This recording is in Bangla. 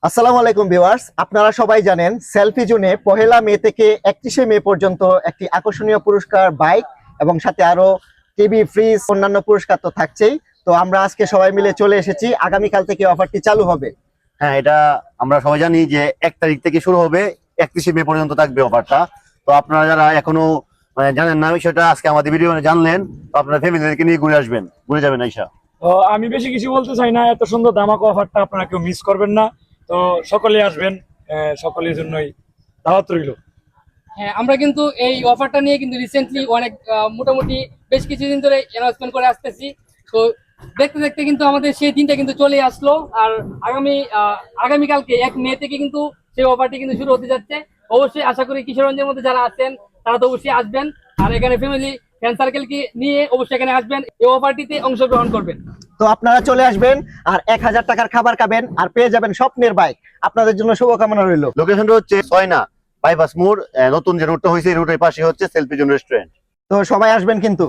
আসসালামু আলাইকুম ভিউয়ার্স, আপনারা সবাই জানেন সেলফি জোনে 1 মে থেকে 31 মে পর্যন্ত একটি আকর্ষণীয় পুরস্কার বাইক এবং সাথে আরো টিভি, ফ্রিজ, অন্যান্য পুরস্কার তো থাকছেই। তো আমরা আজকে সবাই মিলে চলে এসেছি, আগামীকাল থেকে অফারটি চালু হবে। হ্যাঁ, এটা আমরা সবাই জানি যে 1 তারিখ থেকে শুরু হবে, 31 মে পর্যন্ত থাকবে অফারটা। তো আপনারা যারা এখনো জানেন না বিষয়টা, আজকে আমাদের ভিডিও জানলেন, তো আপনারা ফ্যামিলিদেরকে নিয়ে ঘুরে যাবেন আইসা। তো আমি বেশি কিছু বলতে চাই না, এত সুন্দর ধামাকা অফারটা আপনারা কেউ মিস করবেন না। তো সকলে আসবেন, সকলের জন্যই দাওয়াত রইল। হ্যাঁ, আমরা কিন্তু এই অফারটা নিয়ে কিন্তু রিসেন্টলি অনেক মোটামুটি বেশ কিছুদিন ধরে অ্যানাউন্সমেন্ট করে আসতেছি। তো দেখতে দেখতে কিন্তু আমাদের সেই দিনটা কিন্তু চলে আসলো। আর আগামীকালকে 1 মে থেকে কিন্তু সেই অফারটি কিন্তু শুরু হতে যাচ্ছে। অবশ্যই আশা করি কিশোরগঞ্জের মধ্যে যারা আছেন তারা তো অবশ্যই আসবেন, আর এখানে ফ্যামিলি ফ্রেন্ড সার্কেলকে নিয়ে অবশ্যই এখানে আসবেন, এই অফারটিতে অংশগ্রহণ করবেন। তো আপনারা চলে আসবেন আর 1000 টাকার খাবার খাবেন আর পেয়ে যাবেন স্বপ্নের বাইক। আপনাদের জন্য শুভকামনা রইল। লোকেশনটা হচ্ছে সয়না বাইপাস মোড়, নতুন যে রুটটা হয়েছে এই রুটের পাশে হচ্ছে সেলফি জোন রেস্টুরেন্ট। তো সবাই আসবেন কিন্তু।